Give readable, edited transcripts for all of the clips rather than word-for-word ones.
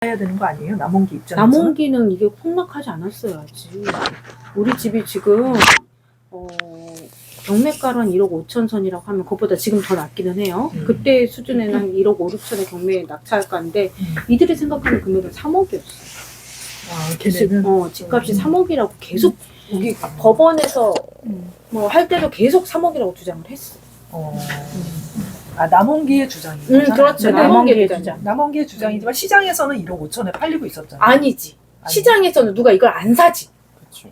해야 되는 거 아니에요? 남원기 입장에서. 남원기는 이게 폭락하지 않았어요 아직. 우리 집이 지금 경매가로 한 1억 5천 선이라고 하면 그것보다 지금 더 낮기는 해요. 그때 수준에는 한 1억 5, 6천의 경매 낙찰가인데 이들이 생각하는 금액은 3억이었어. 아, 걔네는 집값이 3억이라고 계속 여기 법원에서 뭐 할 때도 계속 3억이라고 주장을 했어. 아, 남원기의 주장이죠. 그렇죠. 남원기의 주장. 남원기의 주장이지만 시장에서는 1억 5천에 팔리고 있었잖아요. 아니지. 시장에서는 누가 이걸 안 사지. 그렇죠.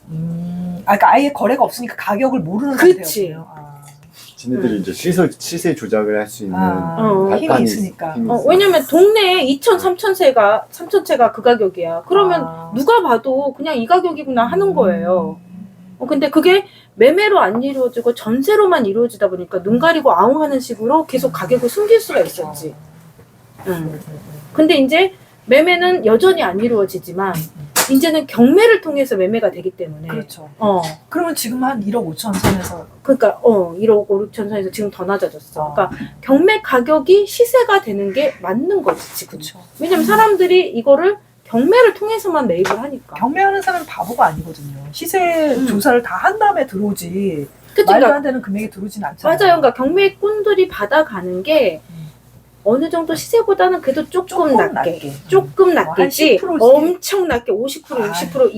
그러니까 아예 거래가 없으니까 가격을 모르는 그치. 상태였군요. 지네들이 이제 시세 조작을 할 수 있는 힘이 발판이 있으니까. 왜냐면 동네에 2천, 3천채가 그 가격이야. 그러면 누가 봐도 그냥 이 가격이구나 하는 거예요. 근데 그게 매매로 안 이루어지고 전세로만 이루어지다 보니까 눈 가리고 아웅하는 식으로 계속 가격을 숨길 수가 있었지. 근데 이제 매매는 여전히 안 이루어지지만 이제는 경매를 통해서 매매가 되기 때문에. 그렇죠. 어. 그러면 지금 한 1억 5천 선에서. 그러니까 1억 5, 6천 선에서 지금 더 낮아졌어. 그러니까 경매 가격이 시세가 되는 게 맞는 거지 지금. 그렇죠. 왜냐면 사람들이 이거를 경매를 통해서만 매입을 하니까. 경매하는 사람은 바보가 아니거든요. 시세 조사를 다 한 다음에 들어오지. 그치, 말도 그러니까 안 되는 금액이 들어오진 않잖아요. 맞아요. 그러니까 경매꾼들이 받아가는 게 어느 정도 시세보다는 그래도 조금 낮게. 조금 낮겠지. 10% 지. 엄청 낮게 50%, 60%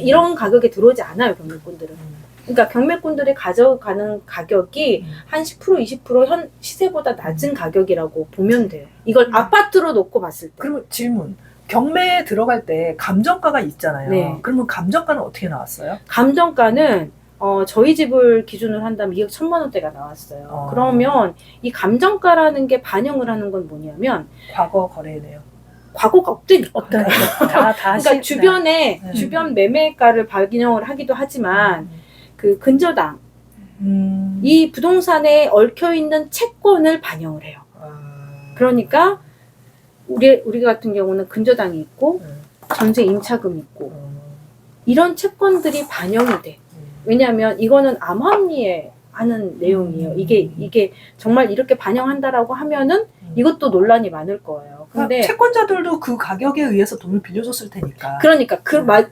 이런 가격에 들어오지 않아요, 경매꾼들은. 그러니까 경매꾼들이 가져가는 가격이 한 10%, 20% 현 시세보다 낮은 가격이라고 보면 돼요. 이걸 아파트로 놓고 봤을 때. 그러면 질문. 경매에 들어갈 때 감정가가 있잖아요. 네. 그러면 감정가는 어떻게 나왔어요? 감정가는 저희 집을 기준으로 한다면 2억 1천만 원대가 나왔어요. 그러면 이 감정가라는 게 반영을 하는 건 뭐냐면 과거 거래네요. 과거가 없다니까. 그러니까 주변에 주변 매매가를 반영을 하기도 하지만 그 근저당 이 부동산에 얽혀 있는 채권을 반영을 해요. 그러니까 우리 같은 경우는 근저당이 있고 전세 임차금이 있고 이런 채권들이 반영이 돼. 왜냐하면 이거는 암합리에 하는 내용이에요. 이게 정말 이렇게 반영한다라고 하면은 이것도 논란이 많을 거예요. 근데 채권자들도 그 가격에 의해서 돈을 빌려줬을 테니까. 그러니까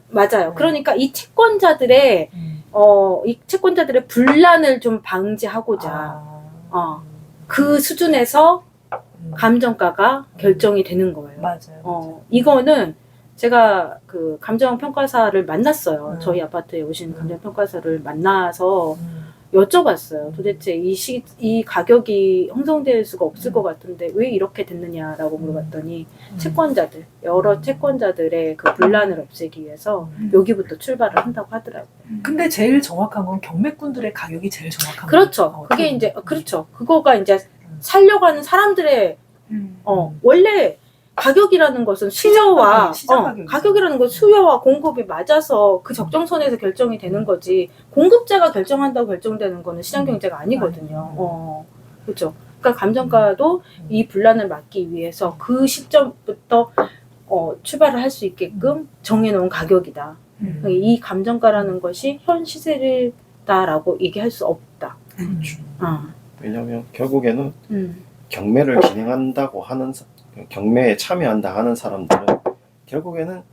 맞아요. 그러니까 이 채권자들의 분란을 좀 방지하고자 그 수준에서 감정가가 결정이 되는 거예요. 맞아요. 이거는 제가 그 감정평가사를 만났어요. 저희 아파트에 오신 감정평가사를 만나서 여쭤봤어요. 도대체 이 가격이 형성될 수가 없을 것 같은데 왜 이렇게 됐느냐라고 물어봤더니 여러 채권자들의 그 분란을 없애기 위해서 여기부터 출발을 한다고 하더라고요. 근데 제일 정확한 건 경매꾼들의 가격이 제일 정확한 거예요. 그렇죠. 그게 이제 그렇죠. 그거가 이제 살려고 하는 사람들의 원래 가격이라는 것은 수요와 가격이라는 건 수요와 공급이 맞아서 그 적정선에서 결정이 되는 거지 공급자가 결정한다고 결정되는 거는 시장 경제가 아니거든요. 그렇죠. 그러니까 감정가도 이 분란을 막기 위해서 그 시점부터 출발을 할 수 있게끔 정해놓은 가격이다. 이 감정가라는 것이 현 시세다라고 얘기할 수 없다. 왜냐하면 결국에는 경매를 진행한다고 하는 경매에 참여한다 하는 사람들은 결국에는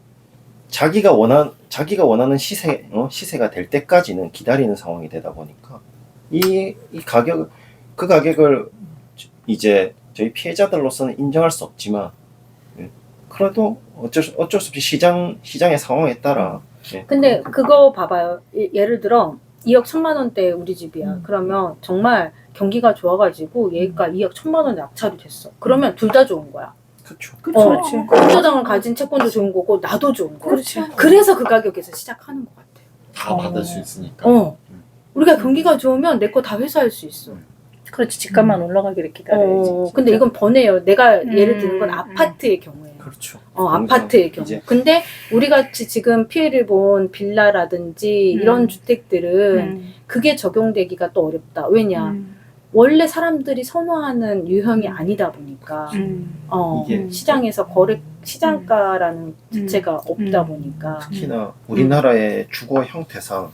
자기가 원하는 시세가 될 때까지는 기다리는 상황이 되다 보니까 이 가격을 이제 저희 피해자들로서는 인정할 수 없지만 그래도 어쩔 수 없이 시장의 상황에 따라. 근데 그거 봐봐요. 예를 들어 2억 1천만 원대 우리 집이야. 그러면 정말 경기가 좋아가지고 얘가 2억 1천만 원 낙찰이 됐어. 그러면 둘 다 좋은 거야. 그렇죠. 근저당을 가진 채권도 좋은 거고 나도 좋은 거야. 그래서 그 가격에서 시작하는 것 같아요. 다 받을 수 있으니까. 우리가 경기가 좋으면 내 거 다 회수할 수 있어. 그렇지. 집값만 올라가기를 기다려야지. 근데 이건 번해요. 내가 예를 드는 건 아파트의 경우에. 그렇죠. 아파트의 경우. 근데 우리 같이 지금 피해를 본 빌라라든지 이런 주택들은 그게 적용되기가 또 어렵다. 왜냐? 원래 사람들이 선호하는 유형이 아니다 보니까 시장에서 시장가라는 자체가 없다 보니까 특히나 우리나라의 주거 형태상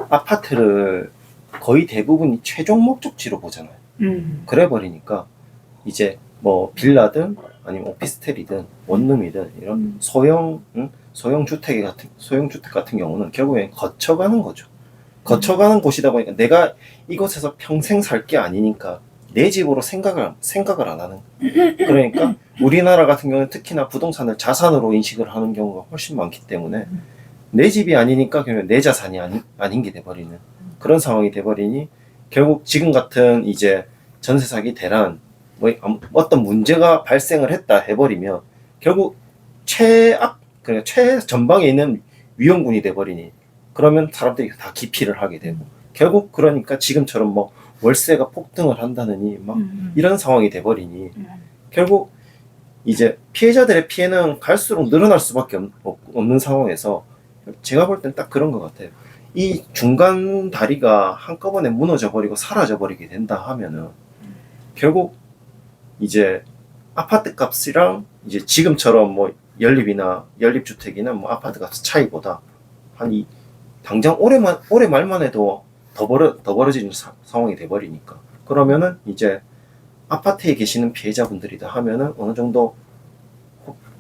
아파트를 거의 대부분이 최종 목적지로 보잖아요. 그래 버리니까 이제 뭐 빌라든 아니면 오피스텔이든 원룸이든 이런 소형 주택 같은 경우는 결국엔 거쳐가는 거죠. 거쳐가는 곳이다 보니까 내가 이곳에서 평생 살 게 아니니까 내 집으로 생각을 안 하는. 그러니까 우리나라 같은 경우는 특히나 부동산을 자산으로 인식을 하는 경우가 훨씬 많기 때문에 내 집이 아니니까 결국 내 자산이 아닌 게 돼버리는 그런 상황이 돼버리니 결국 지금 같은 이제 전세 사기 대란 뭐 어떤 문제가 발생을 했다 해버리면 결국 그러니까 최전방에 있는 위험군이 돼버리니 그러면 사람들이 다 기피를 하게 되고 결국 그러니까 지금처럼 뭐 월세가 폭등을 한다느니 막 이런 상황이 돼버리니 결국 이제 피해자들의 피해는 갈수록 늘어날 수밖에 없는 상황에서 제가 볼 땐 딱 그런 것 같아요. 이 중간 다리가 한꺼번에 무너져 버리고 사라져 버리게 된다 하면은 결국 이제 아파트 값이랑 이제 지금처럼 뭐 연립주택이나 뭐 아파트 값 차이보다 당장 올해 말만 해도 더 벌어지는 상황이 돼버리니까 그러면은 이제 아파트에 계시는 피해자분들이다 하면은 어느 정도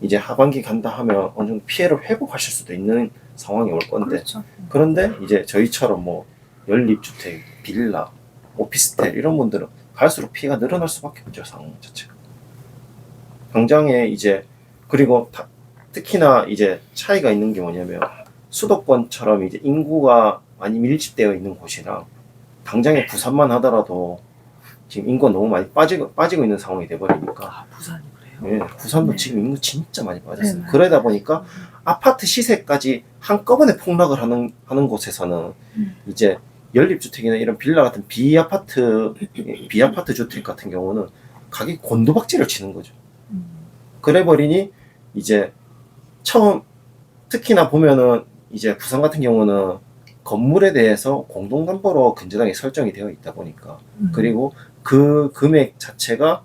이제 하반기 간다 하면 어느 정도 피해를 회복하실 수도 있는 상황이 올 건데 그렇죠. 그런데 이제 저희처럼 뭐 연립주택, 빌라, 오피스텔 이런 분들은 갈수록 피해가 늘어날 수밖에 없죠. 상황 자체가. 당장에 이제 그리고 특히나 이제 차이가 있는 게 뭐냐면 수도권처럼 이제 인구가 많이 밀집되어 있는 곳이랑 당장에 부산만 하더라도 지금 인구가 너무 많이 빠지고 있는 상황이 돼버리니까 부산이 그래요? 예, 부산도 지금 인구 진짜 많이 빠졌어요. 네, 그러다 보니까 아파트 시세까지 한꺼번에 폭락을 하는 곳에서는 이제 연립주택이나 이런 빌라 같은 비아파트 주택 같은 경우는 가격이 곤두박질을 치는 거죠. 그래 버리니 이제 특히나 보면은 이제 부산 같은 경우는 건물에 대해서 공동담보로 근저당이 설정이 되어 있다 보니까 그리고 그 금액 자체가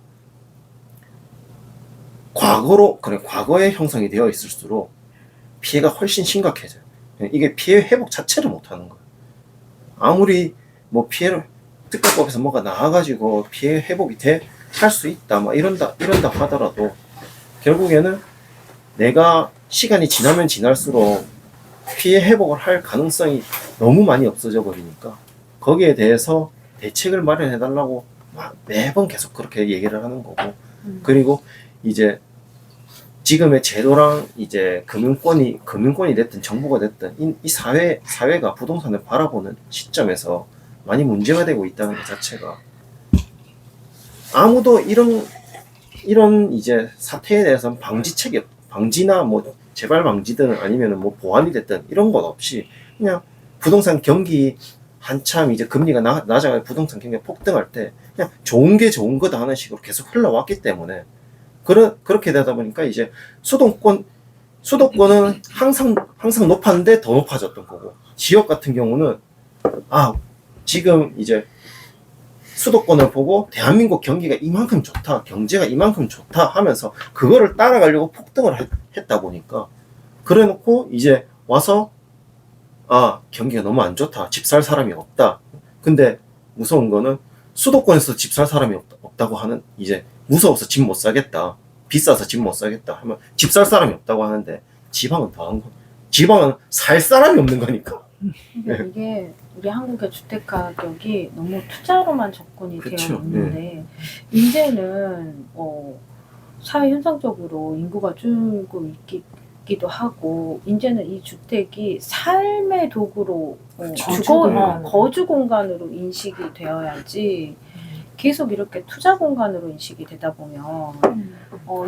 과거에 형성이 되어 있을수록 피해가 훨씬 심각해져요. 이게 피해 회복 자체를 못하는 거예요. 아무리 뭐 피해를 특가법에서 뭐가 나와가지고 피해 회복이 할 수 있다 막 이런다 하더라도 결국에는 내가 시간이 지나면 지날수록 피해 회복을 할 가능성이 너무 많이 없어져 버리니까 거기에 대해서 대책을 마련해 달라고 매번 계속 그렇게 얘기를 하는 거고 그리고 이제 지금의 제도랑 이제 금융권이 됐든 정부가 됐든 이 사회가 부동산을 바라보는 시점에서 많이 문제가 되고 있다는 것 자체가 아무도 이런 이제 사태에 대해서는 방지나 뭐 재발 방지든 아니면 뭐 보완이 됐든 이런 것 없이 그냥 부동산 경기 한참 이제 금리가 낮아가 부동산 경기가 폭등할 때 그냥 좋은 게 좋은 거다 하는 식으로 계속 흘러왔기 때문에 그렇게 되다 보니까 이제 수도권은 항상 높았는데 더 높아졌던 거고 지역 같은 경우는 지금 이제 수도권을 보고 대한민국 경기가 이만큼 좋다, 경제가 이만큼 좋다 하면서 그거를 따라가려고 폭등을 했다 보니까 그래 놓고 이제 와서 경기가 너무 안 좋다, 집 살 사람이 없다. 근데 무서운 거는 수도권에서 집 살 사람이 없다고 하는 이제 무서워서 집 못 사겠다, 비싸서 집 못 사겠다 하면 집 살 사람이 없다고 하는데 지방은 더한 거. 지방은 살 사람이 없는 거니까. 그러니까 이게 우리 한국의 주택 가격이 너무 투자로만 접근이 그쵸, 되어 있는데 이제는 사회 현상적으로 인구가 줄고 있기도 하고 이제는 이 주택이 삶의 도구로 거주 공간으로 인식이 되어야지 계속 이렇게 투자 공간으로 인식이 되다 보면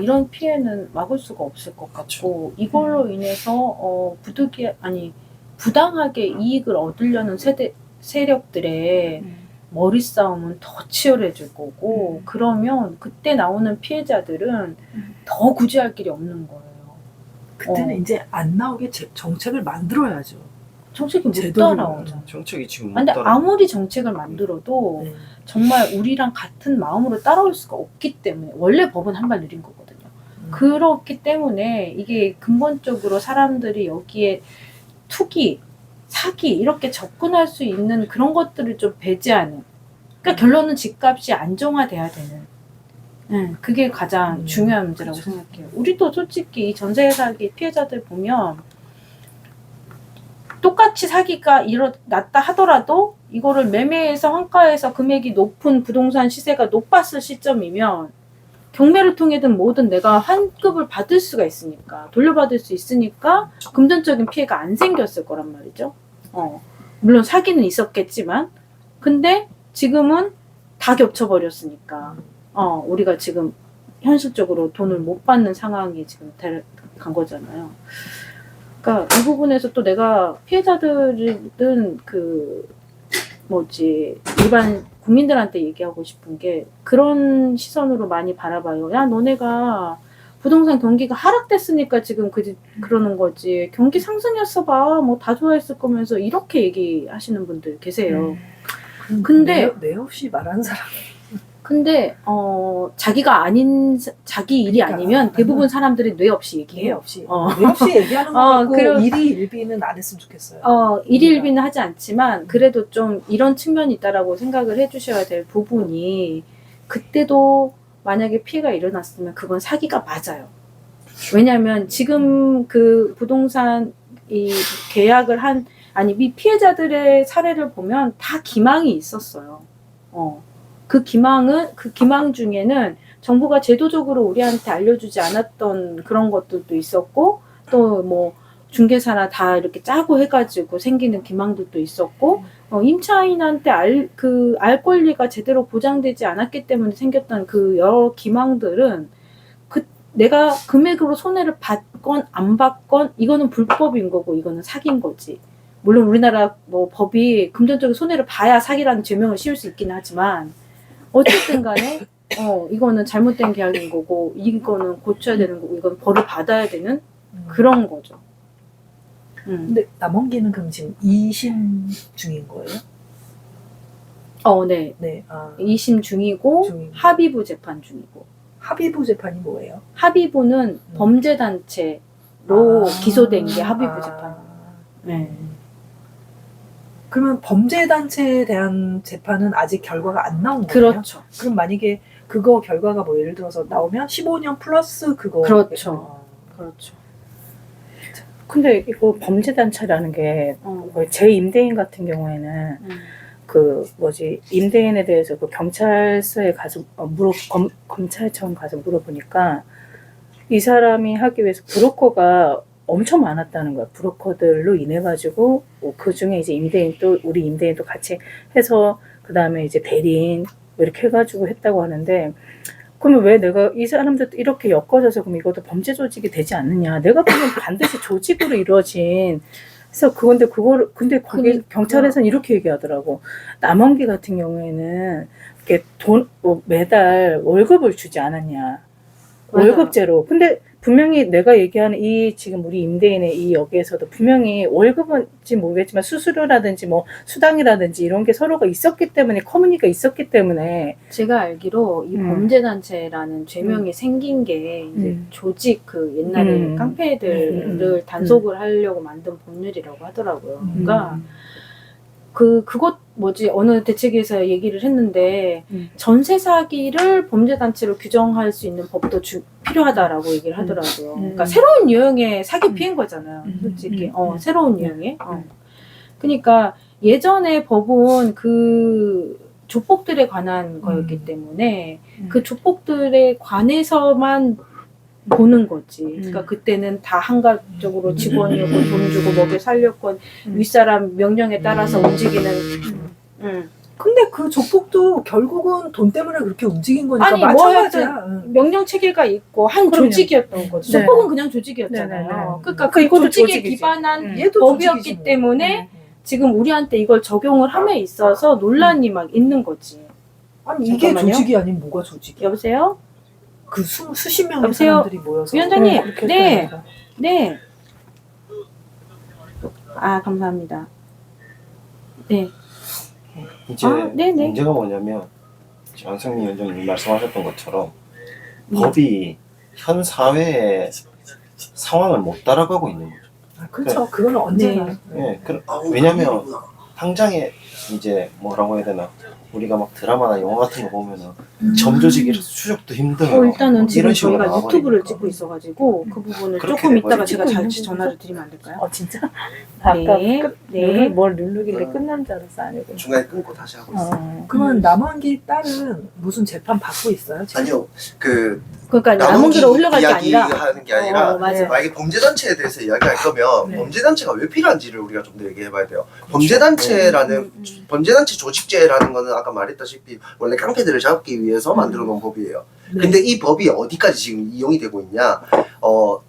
이런 피해는 막을 수가 없을 것 같고 이걸로 인해서 부당하게 이익을 얻으려는 세력들의 머리 싸움은 더 치열해질 거고 그러면 그때 나오는 피해자들은 더 구제할 길이 없는 거예요. 그때는 이제 안 나오게 정책을 만들어야죠. 정책이 못 제도를 따라오죠. 정책이 지금 못 근데 따라. 아무리 정책을 만들어도 정말 우리랑 같은 마음으로 따라올 수가 없기 때문에 원래 법은 한 발 느린 거거든요. 그렇기 때문에 이게 근본적으로 사람들이 여기에 투기, 사기 이렇게 접근할 수 있는 그런 것들을 좀 배제하는. 그러니까 결론은 집값이 안정화돼야 되는. 그게 가장 중요한 문제라고 생각해요. 우리도 솔직히 이 전세 사기 피해자들 보면 똑같이 사기가 일어났다 하더라도 이거를 매매해서 환가해서 금액이 높은 부동산 시세가 높았을 시점이면 경매를 통해든 뭐든 내가 환급을 받을 수가 있으니까 돌려받을 수 있으니까 금전적인 피해가 안 생겼을 거란 말이죠. 물론 사기는 있었겠지만 근데 지금은 다 겹쳐버렸으니까 우리가 지금 현실적으로 돈을 못 받는 상황이 지금 간 거잖아요. 그러니까 이 부분에서 또 내가 피해자들은 일반 국민들한테 얘기하고 싶은 게 그런 시선으로 많이 바라봐요. 야, 너네가 부동산 경기가 하락됐으니까 지금 그러는 거지. 경기 상승이었어 봐. 뭐 다 좋아했을 거면서 이렇게 얘기하시는 분들 계세요. 근데 내 없이 말하는 사람. 근데 자기가 아닌 자기 일이 그러니까, 아니면 대부분 사람들이 뇌 없이 내 얘기해요. 없이 내 없이 얘기하는 거 같고 일이 일비는 안 했으면 좋겠어요. 일일비는 하지 않지만 그래도 좀 이런 측면이 있다라고 생각을 해주셔야 될 부분이 그때도 만약에 피해가 일어났으면 그건 사기가 맞아요. 왜냐하면 지금 그 부동산 이 계약을 이 피해자들의 사례를 보면 다 기망이 있었어요. 그 기망 중에는 정부가 제도적으로 우리한테 알려주지 않았던 그런 것들도 있었고, 또 뭐 중개사나 다 이렇게 짜고 해가지고 생기는 기망들도 있었고, 임차인한테 알 권리가 제대로 보장되지 않았기 때문에 생겼던 그 여러 기망들은 내가 금액으로 손해를 받건 안 받건 이거는 불법인 거고 이거는 사기인 거지. 물론 우리나라 뭐 법이 금전적인 손해를 봐야 사기라는 죄명을 씌울 수 있긴 하지만 어쨌든 간에 이거는 잘못된 계약인 거고 이거는 고쳐야 되는 거고 이건 벌을 받아야 되는 그런 거죠. 근데 남원기는 그럼 지금 2심 중인 거예요? 네. 네. 2심 중이고 합의부 재판 중이고. 합의부 재판이 뭐예요? 합의부는 범죄단체로 기소된 게 합의부 재판. 네. 그러면 범죄단체에 대한 재판은 아직 결과가 안 나온 거예요? 그렇죠. 그럼 만약에 그거 결과가 뭐 예를 들어서 나오면 15년 플러스 그거. 그렇죠. 그렇죠. 근데 이거 범죄단체라는 게 제 임대인 같은 경우에는 임대인에 대해서 그 경찰서에 가서 검찰청 가서 물어보니까 이 사람이 하기 위해서 브로커가 엄청 많았다는 거야. 브로커들로 인해 가지고 그 중에 이제 우리 임대인도 같이 해서 그 다음에 이제 대리인 이렇게 해가지고 했다고 하는데, 그러면 왜 내가 이 사람들 이렇게 엮어져서 그럼 이것도 범죄 조직이 되지 않느냐? 내가 보면 반드시 조직으로 이루어진. 그래서 근데 거기 경찰에서는 이렇게 얘기하더라고. 남원기 같은 경우에는 이렇게 매달 월급을 주지 않았냐? 맞아요. 월급제로. 근데 분명히 내가 얘기하는 지금 우리 임대인의 이 역에서도 분명히 월급은지 모르겠지만 수수료라든지 뭐 수당이라든지 이런 게 서로가 있었기 때문에 커뮤니티가 있었기 때문에 제가 알기로 이 범죄단체라는 죄명이 생긴 게 이제 조직 옛날에 깡패들을 단속을 하려고 만든 법률이라고 하더라고요. 그러니까 어느 대책에서 얘기를 했는데 전세 사기를 범죄단체로 규정할 수 있는 법도 필요하다라고 얘기를 하더라고요. 그러니까 새로운 유형의 사기 피해인 거잖아요. 솔직히 새로운 유형의. 그러니까 예전에 법은 그 조폭들에 관한 거였기 때문에 그 조폭들에 관해서만 보는 거지. 그러니까 그때는 다 한가적으로 직원이었고 돈 주고 먹여 살렸건 윗사람 명령에 따라서 움직이는. 근데 그 조폭도 결국은 돈 때문에 그렇게 움직인 거니까 아니, 마찬가지야. 명령 체계가 있고 한 그럼요. 조직이었던 거죠. 네. 조폭은 그냥 조직이었잖아요. 네네네. 그러니까 그 이것도 조직에 조직이지. 기반한 얘도 법이었기 조직이지 뭐. 때문에 지금 우리한테 이걸 적용을 함에 있어서 논란이 막 있는 거지. 아니 이게 잠깐만요. 조직이 아닌 뭐가 조직이야? 여보세요? 그 수십 명의 여보세요? 사람들이 모여서 위원장님, 그렇게 네. 했다니까. 네. 감사합니다. 네. 이제 네네. 문제가 뭐냐면 장성민 위원장님 말씀하셨던 것처럼 법이 현 사회의 상황을 못 따라가고 있는 거죠. 그렇죠. 그거는 언제나. 왜냐면 당장에 이제 뭐라고 해야 되나 우리가 막 드라마나 영화 같은 거 보면은 점조직이라서 추적도 힘들어요. 일단은 지금 이런 식으로 저희가 나와버리니까. 유튜브를 찍고 있어가지고 그 부분을 그렇게 조금 이따가 돼버리죠. 제가 다시 전화를 드리면 안 될까요? 진짜? 아까 네. 네. 뭘 누르길래 어. 끝난 줄 알았어. 아니고. 중간에 끊고 다시 하고 있어요. 그러면 남한기 딸은 무슨 재판 받고 있어요? 지금? 아니요, 그러니까 남은기로 흘러갈 게 아니라 이야기하는 게 아니라 맞아. 만약에 범죄단체에 대해서 이야기할 거면 네. 범죄단체가 왜 필요한지를 우리가 좀 더 얘기해봐야 돼요. 범죄단체라는 범죄단체 조직죄라는 거는 아까 말했다시피 원래 깡패들을 잡기 위해서 만들어 놓은 법이에요. 네. 근데 이 법이 어디까지 지금 이용이 되고 있냐?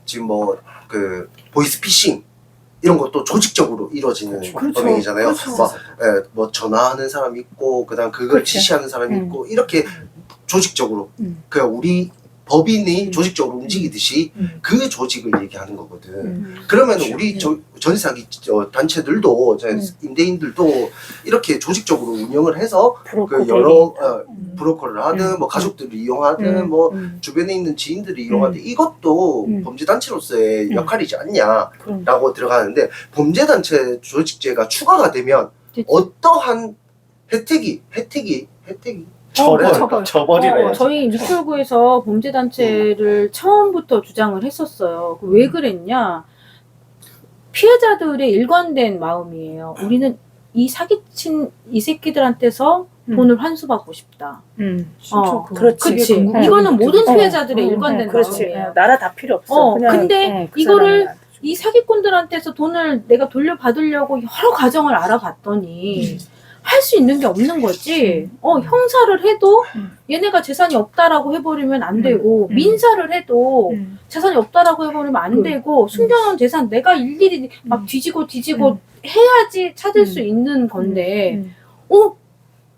지금 뭐 보이스피싱 이런 것도 조직적으로 이루어지는 그렇죠. 범행이잖아요. 그렇죠. 뭐 전화하는 사람 있고 그다음 그걸 그렇지. 지시하는 사람이 있고 이렇게 조직적으로 그냥 우리 법인이 조직적으로 움직이듯이 그 조직을 얘기하는 거거든. 그러면 우리 전사기 단체들도 임대인들도 이렇게 조직적으로 운영을 해서 그 여러 브로커를 하든 뭐 가족들을 이용하든 뭐 주변에 있는 지인들이 이용하든 이것도 범죄단체로서의 역할이지 않냐라고 들어가는데 범죄단체 조직죄가 추가가 되면 어떠한 혜택이 처벌이래. 저희 미술구에서 범죄단체를 처음부터 주장을 했었어요. 왜 그랬냐? 피해자들의 일관된 마음이에요. 우리는 이 사기친 이 새끼들한테서 돈을 환수받고 싶다. 그렇지. 이거는 모든 피해자들의 일관된 그렇지. 마음이에요. 나라 다 필요 없어. 그냥, 근데 그 이거를 사람이 이 사기꾼들한테서 돈을 내가 돌려받으려고 여러 과정을 알아봤더니 할 수 있는 게 없는 거지. 형사를 해도 얘네가 재산이 없다라고 해버리면 안 되고 민사를 해도 재산이 없다라고 해버리면 안 되고 숨겨놓은 재산 내가 일일이 막 뒤지고 해야지 찾을 수 있는 건데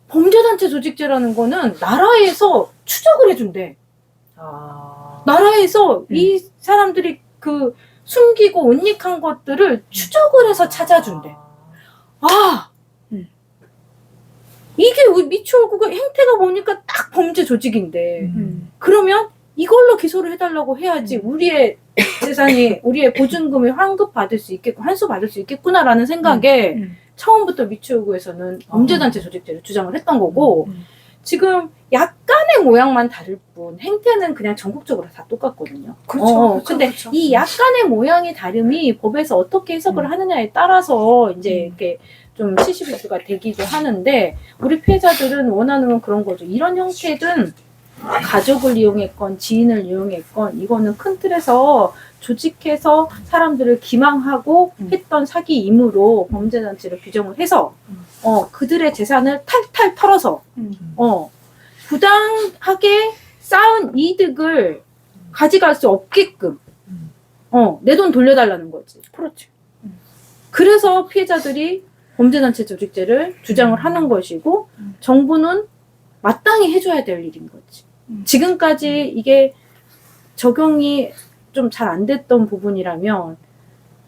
범죄단체 조직죄라는 거는 나라에서 추적을 해준대. 나라에서 이 사람들이 그 숨기고 은닉한 것들을 추적을 해서 찾아준대. 이게 우리 미추홀구가 행태가 보니까 딱 범죄 조직인데 그러면 이걸로 기소를 해달라고 해야지 우리의 재산이 우리의 보증금이 환급받을 수 있겠고 환수받을 수 있겠구나라는 생각에 처음부터 미추홀구에서는 범죄단체 조직죄를 주장을 했던 거고 지금 약간의 모양만 다를 뿐 행태는 그냥 전국적으로 다 똑같거든요. 근데 이 약간의 모양의 다름이 법에서 어떻게 해석을 하느냐에 따라서 이제 이렇게 좀 시시비비가 되기도 하는데 우리 피해자들은 원하는 건 그런 거죠. 이런 형태든 가족을 이용했건 지인을 이용했건 이거는 큰 틀에서 조직해서 사람들을 기망하고 했던 사기이므로 범죄단체를 규정을 해서 그들의 재산을 탈탈 털어서 부당하게 쌓은 이득을 가져갈 수 없게끔 내 돈 돌려달라는 거지. 그렇지. 그래서 피해자들이 범죄단체 조직죄를 주장을 하는 것이고 정부는 마땅히 해줘야 될 일인 거지. 지금까지 이게 적용이 좀 잘 안 됐던 부분이라면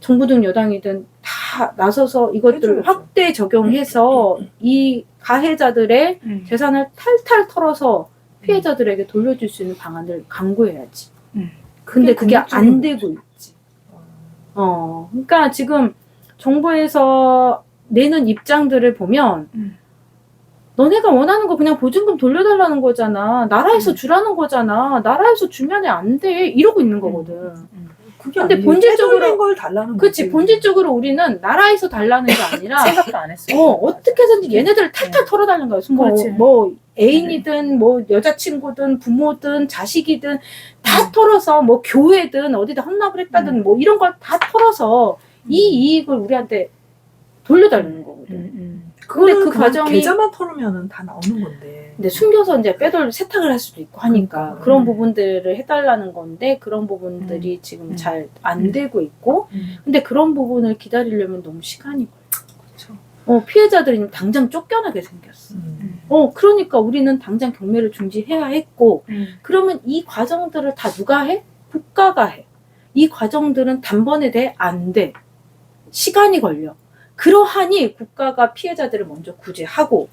정부든 여당이든 다 나서서 이것들을 확대 적용해서 이 가해자들의 재산을 탈탈 털어서 피해자들에게 돌려줄 수 있는 방안을 강구해야지. 근데 그게 안 되고 있지. 그러니까 지금 정부에서 내는 입장들을 보면 너네가 원하는 거 그냥 보증금 돌려달라는 거잖아. 나라에서 주라는 거잖아. 나라에서 주면은 안 돼. 이러고 있는 거거든. 그게 근데 아니에요. 본질적으로 빼돌린 걸 달라는 그치. 거지. 본질적으로 우리는 나라에서 달라는 게 아니라 생각도 안 했어. 어떻게 해서든지 얘네들을 탈탈 털어달라는 거야. 그렇지. 뭐 애인이든 뭐 여자친구든 부모든 자식이든 다 털어서 뭐 교회든 어디다 헌납을 했다든 뭐 이런 걸 다 털어서 이 이익을 우리한테 돌려달라는 거거든. 근데 그 과정이 계좌만 털으면은 다 나오는 건데. 근데 숨겨서 이제 세탁을 할 수도 있고 하니까 그런 부분들을 해달라는 건데 그런 부분들이 지금 잘 안 되고 있고 근데 그런 부분을 기다리려면 너무 시간이 걸려. 피해자들이 당장 쫓겨나게 생겼어. 그러니까 우리는 당장 경매를 중지해야 했고 그러면 이 과정들을 다 누가 해? 국가가 해. 이 과정들은 단번에 안 돼. 시간이 걸려. 그러하니 국가가 피해자들을 먼저 구제하고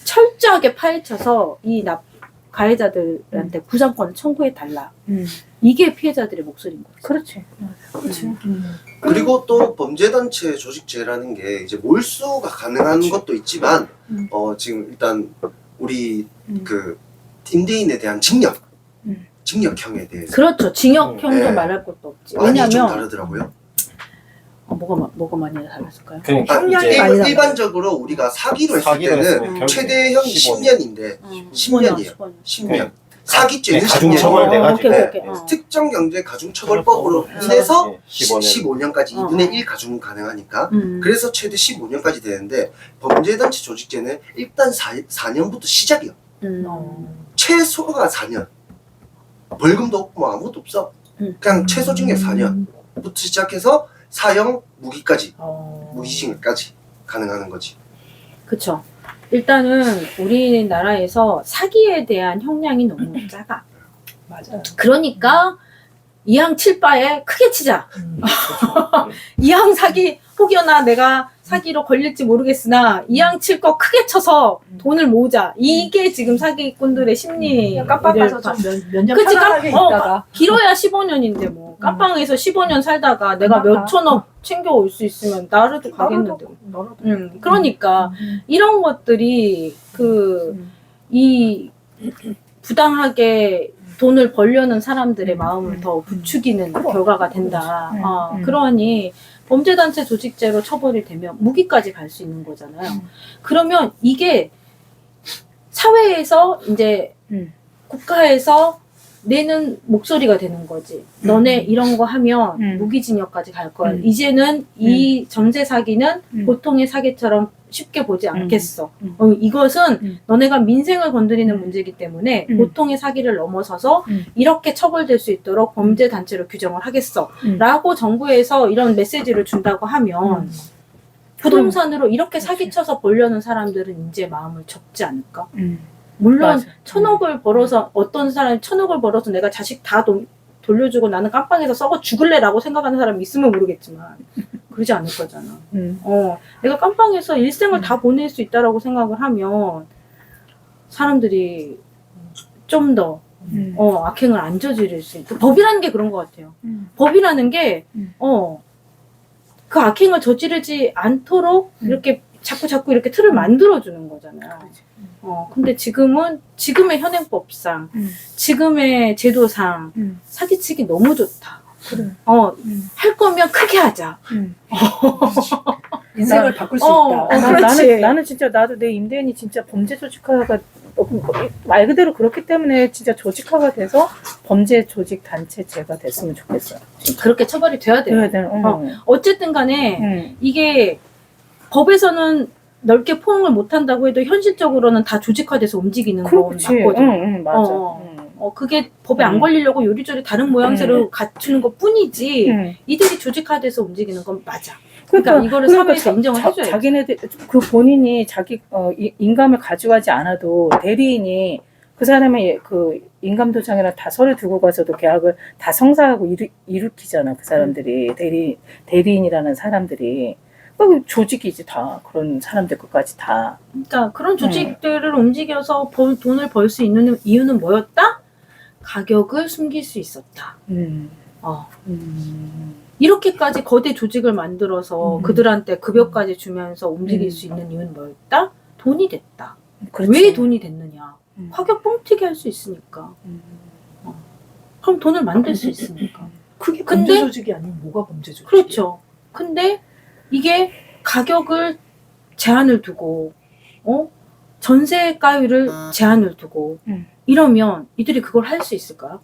철저하게 파헤쳐서 이 가해자들한테 구상권을 청구해달라. 이게 피해자들의 목소리인 거죠. 그렇지. 그렇지. 그리고 또 범죄단체 조직죄라는 게 이제 몰수가 가능한 것도 있지만 지금 일단 우리 음. 그 임대인에 대한 징역, 음. 징역형에 대해서 그렇죠. 징역형도 네. 말할 것도 없지. 많이 좀 왜냐면 다르더라고요. 뭐가 많이 달랐을까요? 그러니까 형량이 이제 많이 달라요. 일반적으로 우리가 사기로 했을 사기로 때는 했으면 결국에 최대형 15년. 10년인데 어, 10년이에요. 15년. 10년. 사기죄는 네, 10년. 가중처벌 돼가지고. 오케이. 네. 특정경제가중처벌법으로 인해서 네, 15년. 15년까지 어. 2분의 1 가중 가능하니까 음. 그래서 최대 15년까지 되는데 범죄단체 조직죄는 일단 4년부터 시작이요. 최소가 4년. 벌금도 없고 뭐 아무것도 없어. 그냥 최소 징역 4년부터 시작해서 사형 무기까지 무기징역까지 가능하는 거지. 그쵸. 일단은 우리나라에서 사기에 대한 형량이 너무 작아. 맞아요. 그러니까 이항 칠바에 크게 치자. 이항 사기 혹여나 내가 사기로 걸릴지 모르겠으나 이항 칠 거 크게 쳐서 돈을 모으자. 이게 지금 사기꾼들의 심리. 그냥 깜빡 가서 좀몇년 그치, 편안하게 있다가 길어야 15년인데 뭐 깜빵에서 15년 살다가 내가 몇 천억 챙겨올 수 있으면 나라도 가겠는데. 너라도 그러니까 이런 것들이 이 부당하게 돈을 벌려는 사람들의 마음을 더 부추기는 결과가 된다. 그러니 범죄단체 조직죄로 처벌이 되면 무기까지 갈 수 있는 거잖아요. 그러면 이게 사회에서 이제 국가에서 내는 목소리가 되는 거지. 너네 이런 거 하면 무기징역까지 갈 거야. 이제는 이 전세 사기는 보통의 사기처럼 쉽게 보지 않겠어. 이것은 너네가 민생을 건드리는 문제이기 때문에 보통의 사기를 넘어서서 이렇게 처벌될 수 있도록 범죄 단체로 규정을 하겠어. 라고 정부에서 이런 메시지를 준다고 하면 부동산으로 이렇게 사기쳐서 벌려는 사람들은 이제 마음을 접지 않을까? 물론 맞아. 1,000억을 벌어서 어떤 사람이 1,000억을 벌어서 내가 자식 다 돌려주고 나는 깜빵에서 썩어 죽을래라고 생각하는 사람이 있으면 모르겠지만 그러지 않을 거잖아. 내가 깜빵에서 일생을 다 보낼 수 있다라고 생각을 하면 사람들이 좀 더 악행을 안 저지를 수 있다. 법이라는 게 그런 것 같아요. 법이라는 게 그 악행을 저지르지 않도록 이렇게 자꾸 이렇게 틀을 만들어주는 거잖아요. 근데 지금의 현행법상, 지금의 제도상, 사기치기 너무 좋다. 그래. 할 거면 크게 하자. 인생을 바꿀 수 있다. 그렇지. 나는 진짜 나도 내 임대인이 진짜 범죄 조직화가 말 그대로 그렇기 때문에 진짜 조직화가 돼서 범죄 조직 단체죄가 됐으면 좋겠어요. 그렇게 처벌이 돼야 돼요. 돼야 되는. 어쨌든 간에 이게 법에서는 넓게 포용을 못 한다고 해도 현실적으로는 다 조직화돼서 움직이는 건 그렇지. 맞거든. 맞아. 그게 법에 안 걸리려고 요리조리 다른 모양새로 갖추는 것 뿐이지 이들이 조직화돼서 움직이는 건 맞아. 그러니까 이거를 사회에서 인정을 해줘야 돼. 자기네들 그 본인이 자기 인감을 가져가지 않아도 대리인이 그 사람의 그 인감 도장이랑 다 서류 두고 가서도 계약을 다 성사하고 일으키잖아. 그 사람들이 대리인이라는 사람들이 그 조직이지 다 그런 사람들 것까지 다. 그러니까 그런 조직들을 움직여서 돈을 벌 수 있는 이유는 뭐였다? 가격을 숨길 수 있었다. 이렇게까지 거대 조직을 만들어서 그들한테 급여까지 주면서 움직일 수 있는 이유는 뭐였다? 돈이 됐다. 그렇지. 왜 돈이 됐느냐? 가격 뻥튀기 할 수 있으니까. 그럼 돈을 만들 수 있으니까. 그게 근데- 범죄 조직이 아니면 뭐가 범죄 조직이야? 그렇죠. 근데 이게 가격을 제한을 두고, 전세가율을 제한을 두고, 이러면 이들이 그걸 할 수 있을까요?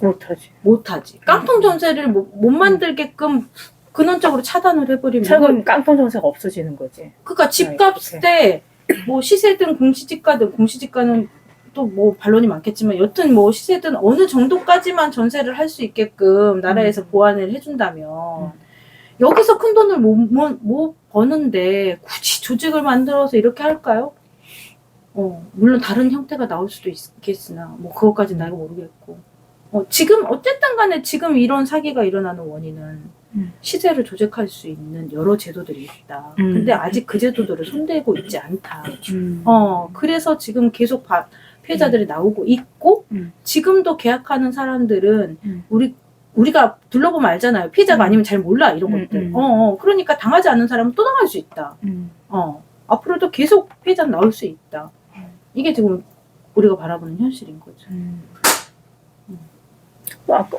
못하지. 못하지. 깡통 전세를 못 만들게끔 근원적으로 차단을 해버리면. 최근 깡통 전세가 없어지는 거지. 그러니까 집값에 뭐 시세든 공시지가는 또 뭐 반론이 많겠지만 여튼 뭐 시세든 어느 정도까지만 전세를 할 수 있게끔 나라에서 보완을 해준다면 여기서 큰 돈을 못 버는데 굳이 조직을 만들어서 이렇게 할까요? 물론 다른 형태가 나올 수도 있겠으나 뭐 그것까지는 나이가 모르겠고 지금 어쨌든 간에 지금 이런 사기가 일어나는 원인은 시세를 조작할 수 있는 여러 제도들이 있다. 근데 아직 그 제도들을 손대고 있지 않다. 그래서 지금 계속 피해자들이 나오고 있고 지금도 계약하는 사람들은 우리가 둘러보면 알잖아요. 피해자가 아니면 잘 몰라 이런 것들. 그러니까 당하지 않는 사람은 또 당할 수 있다. 앞으로도 계속 피해자는 나올 수 있다. 이게 지금 우리가 바라보는 현실인 거죠. 또 아까